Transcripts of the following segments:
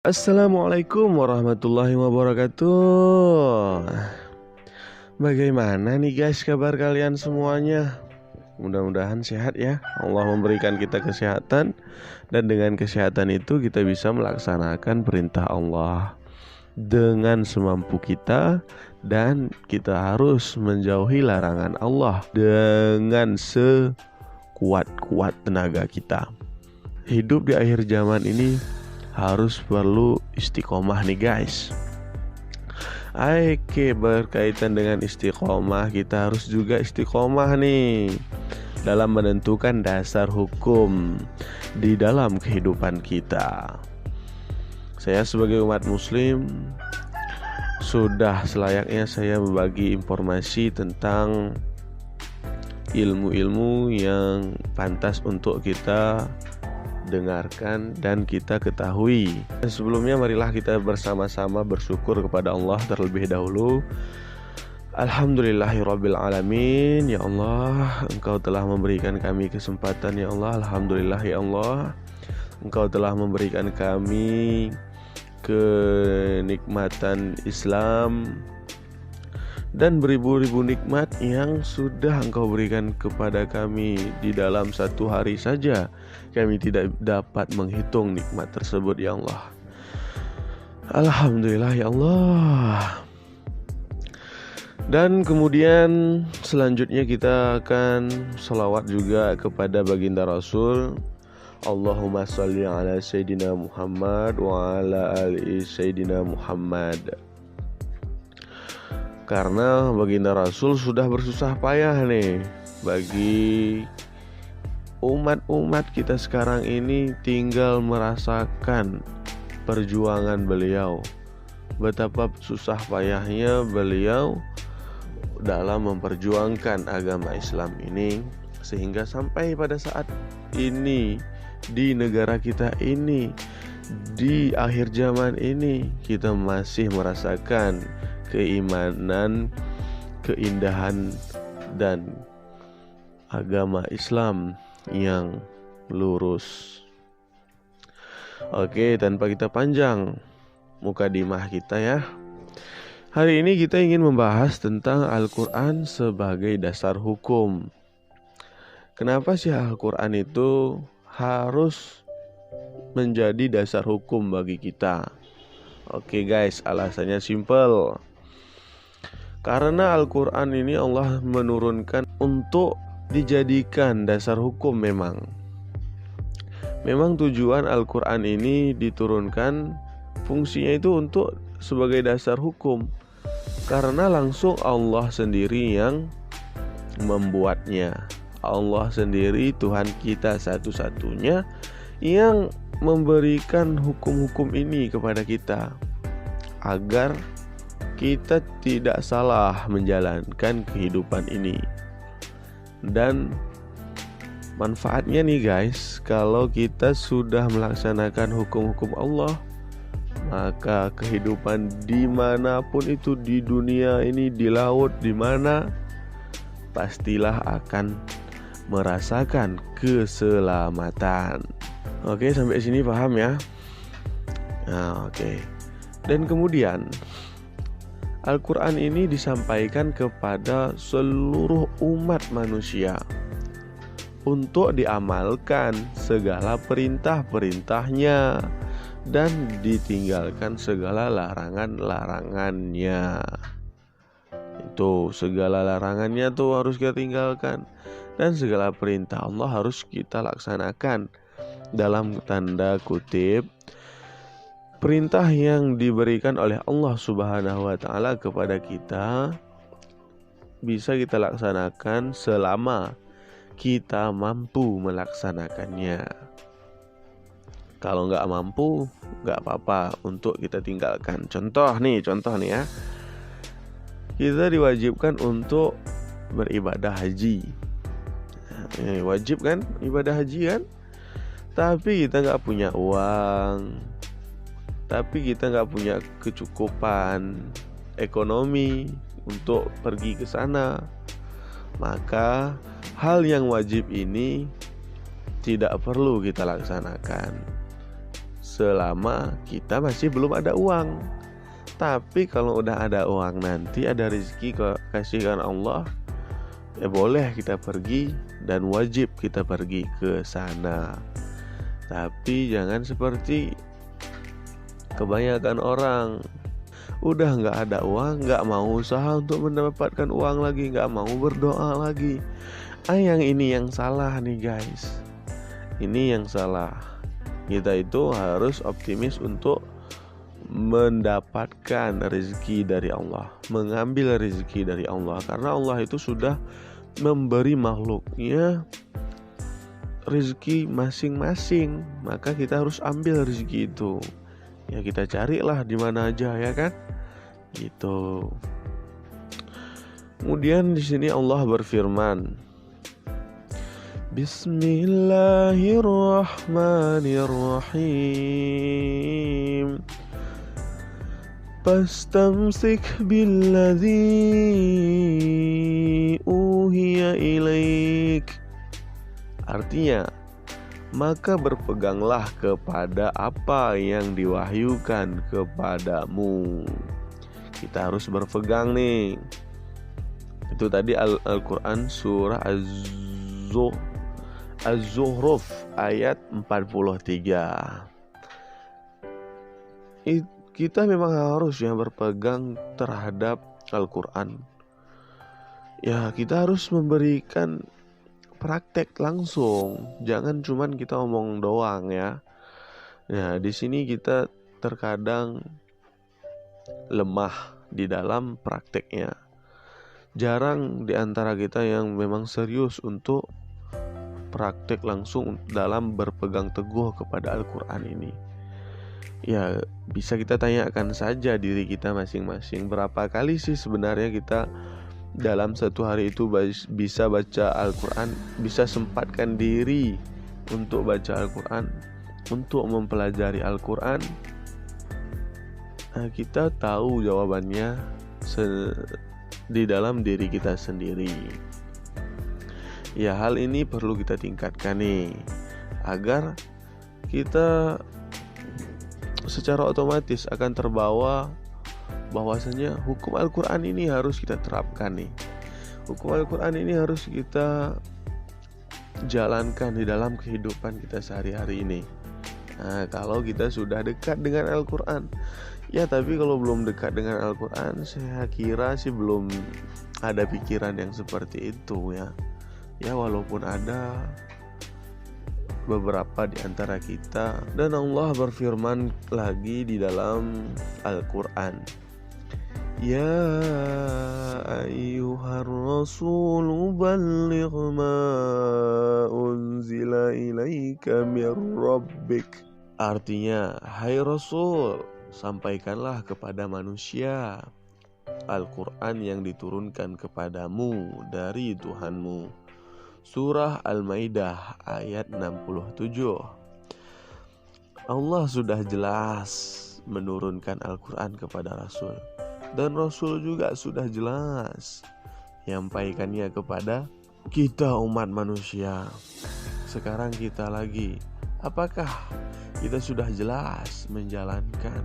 Assalamualaikum warahmatullahi wabarakatuh. Bagaimana nih guys kabar kalian semuanya? Mudah-mudahan sehat ya. Allah memberikan kita kesehatan, dan dengan kesehatan itu kita bisa melaksanakan perintah Allah dengan semampu kita, dan kita harus menjauhi larangan Allah dengan sekuat-kuat tenaga kita. Hidup di akhir zaman ini harus perlu istiqomah nih guys. Oke, berkaitan dengan istiqomah, kita harus juga istiqomah nih dalam menentukan dasar hukum di dalam kehidupan kita. Saya sebagai umat muslim sudah selayaknya saya membagi informasi tentang ilmu-ilmu yang pantas untuk kita dengarkan dan kita ketahui. Sebelumnya marilah kita bersama-sama bersyukur kepada Allah terlebih dahulu. Alhamdulillahirabbil alamin. Ya Allah, Engkau telah memberikan kami kesempatan ya Allah. Alhamdulillah ya Allah, Engkau telah memberikan kami kenikmatan Islam dan beribu-ribu nikmat yang sudah Engkau berikan kepada kami di dalam satu hari saja. Kami tidak dapat menghitung nikmat tersebut ya Allah. Alhamdulillah ya Allah. Dan kemudian selanjutnya kita akan sholawat juga kepada baginda Rasul. Allahumma sholli ala Sayyidina Muhammad wa ala ali Sayyidina Muhammad. Karena baginda Rasul sudah bersusah payah nih bagi umat-umat kita sekarang ini, tinggal merasakan perjuangan beliau, betapa susah payahnya beliau dalam memperjuangkan agama Islam ini, sehingga sampai pada saat ini di negara kita ini, di akhir zaman ini, kita masih merasakan keimanan, keindahan dan agama Islam yang lurus. Oke, tanpa kita panjang mukadimah kita ya, hari ini kita ingin membahas tentang Al-Quran sebagai dasar hukum. Kenapa sih Al-Quran itu harus menjadi dasar hukum bagi kita? Oke guys, alasannya simple. Karena Al-Quran ini Allah menurunkan untuk dijadikan dasar hukum. Memang tujuan Al-Quran ini diturunkan, fungsinya itu untuk sebagai dasar hukum, karena langsung Allah sendiri yang membuatnya. Allah sendiri, Tuhan kita satu-satunya yang memberikan hukum-hukum ini kepada kita, agar kita tidak salah menjalankan kehidupan ini. Dan manfaatnya nih guys, kalau kita sudah melaksanakan hukum-hukum Allah, maka kehidupan dimanapun itu, di dunia ini, di laut, di mana, pastilah akan merasakan keselamatan. Oke, sampai sini paham ya? Nah, oke. Dan kemudian Al-Quran ini disampaikan kepada seluruh umat manusia untuk diamalkan segala perintah-perintahnya dan ditinggalkan segala larangan-larangannya. Itu segala larangannya tuh harus kita tinggalkan, dan segala perintah Allah harus kita laksanakan. Dalam tanda kutip, perintah yang diberikan oleh Allah Subhanahu wa ta'ala kepada kita bisa kita laksanakan selama kita mampu melaksanakannya. Kalau nggak mampu, nggak apa-apa untuk kita tinggalkan. Contoh nih ya, kita diwajibkan untuk beribadah haji. Wajib kan ibadah haji kan? Tapi kita nggak punya uang, tapi kita nggak punya kecukupan ekonomi untuk pergi ke sana, maka hal yang wajib ini tidak perlu kita laksanakan. selama kita masih belum ada uang. Tapi kalau udah ada uang, nanti ada rezeki kasihkan Allah, ya boleh kita pergi dan wajib kita pergi ke sana. Tapi jangan seperti kebanyakan orang, udah nggak ada uang, nggak mau usaha untuk mendapatkan uang lagi, nggak mau berdoa lagi. Yang ini yang salah nih guys. Ini yang salah. Kita itu harus optimis untuk mendapatkan rezeki dari Allah, mengambil rezeki dari Allah, karena Allah itu sudah memberi makhluknya rezeki masing-masing. Maka kita harus ambil rezeki itu. Ya kita carilah di mana aja, ya kan? Gitu. Kemudian di sini Allah berfirman, Bismillahirrahmanirrahim. Fastamsik billadzi uhiya ilaik. Artinya, maka berpeganglah kepada apa yang diwahyukan kepadamu. Kita harus berpegang nih. Itu tadi Al-Quran surah Az-Zuhruf ayat 43. Kita memang harus berpegang terhadap Al-Quran. Ya kita harus memberikan praktek langsung. Jangan cuman kita omong doang ya. Nah di sini kita terkadang lemah di dalam prakteknya. Jarang di antara kita yang memang serius untuk praktek langsung dalam berpegang teguh kepada Al-Quran ini. Ya bisa kita tanyakan saja diri kita masing-masing, berapa kali sih sebenarnya kita dalam satu hari itu bisa baca Al-Quran, bisa sempatkan diri untuk baca Al-Quran, untuk mempelajari Al-Quran. Nah, kita tahu jawabannya di dalam diri kita sendiri. Ya hal ini perlu kita tingkatkan nih, agar kita secara otomatis akan terbawa bahwasanya hukum Al-Quran ini harus kita terapkan nih. Hukum Al-Quran ini harus kita jalankan di dalam kehidupan kita sehari-hari ini. Nah, kalau kita sudah dekat dengan Al-Quran, ya tapi kalau belum dekat dengan Al-Quran, saya kira sih belum ada pikiran yang seperti itu ya. Ya walaupun ada beberapa di antara kita. Dan Allah berfirman lagi di dalam Al-Quran, Ya ayyuhar rasulu balligh ma unzila ilaika mir rabbik. Artinya, hai Rasul, sampaikanlah kepada manusia Al-Quran yang diturunkan kepadamu dari Tuhanmu. Surah Al-Maidah ayat 67. Allah sudah jelas menurunkan Al-Quran kepada Rasul, dan Rasul juga sudah jelas menyampaikannya kepada kita umat manusia. Sekarang kita lagi, apakah kita sudah jelas menjalankan,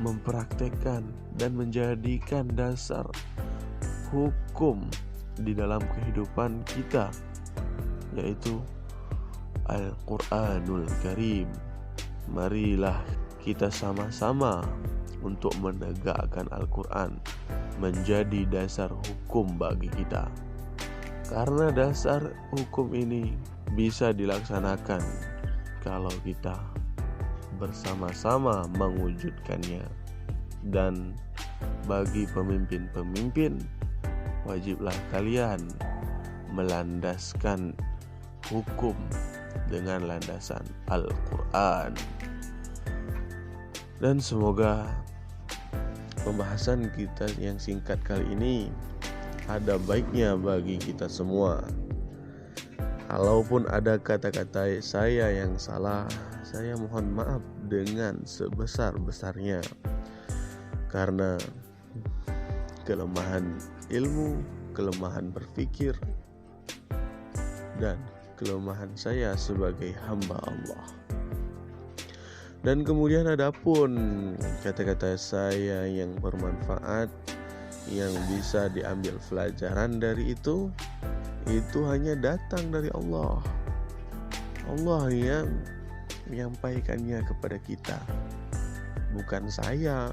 mempraktekkan, dan menjadikan dasar hukum di dalam kehidupan kita, yaitu Al-Quranul Karim? Marilah kita sama-sama untuk menegakkan Al-Quran menjadi dasar hukum bagi kita, karena dasar hukum ini bisa dilaksanakan kalau kita bersama-sama mewujudkannya. Dan bagi pemimpin-pemimpin, wajiblah kalian melandaskan hukum dengan landasan Al-Quran. Dan semoga pembahasan kita yang singkat kali ini ada baiknya bagi kita semua. Kalaupun ada kata-kata saya yang salah, saya mohon maaf dengan sebesar-besarnya, karena kelemahan ilmu, kelemahan berpikir, dan kelemahan saya sebagai hamba Allah. Dan kemudian adapun kata-kata saya yang bermanfaat, yang bisa diambil pelajaran dari itu hanya datang dari Allah. Allah yang menyampaikannya kepada kita, bukan saya.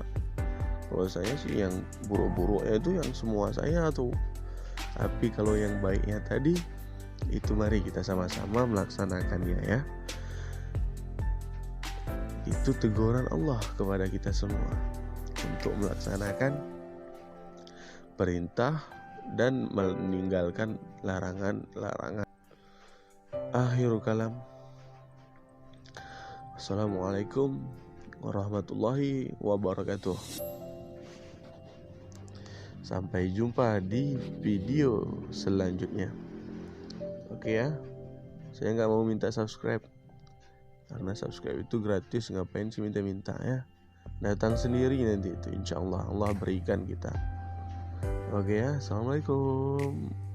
Kalau saya sih yang buruk-buruknya itu yang semua saya tuh. Tapi kalau yang baiknya tadi, itu mari kita sama-sama melaksanakannya ya. Itu teguran Allah kepada kita semua untuk melaksanakan perintah dan meninggalkan larangan-larangan. Akhirul kalam. Assalamualaikum warahmatullahi wabarakatuh. Sampai jumpa di video selanjutnya. Oke ya. Saya nggak mau minta subscribe, karena subscribe itu gratis. Ngapain sih minta-minta ya? Datang sendiri nanti itu, insya Allah Allah berikan kita. Oke ya. Assalamualaikum.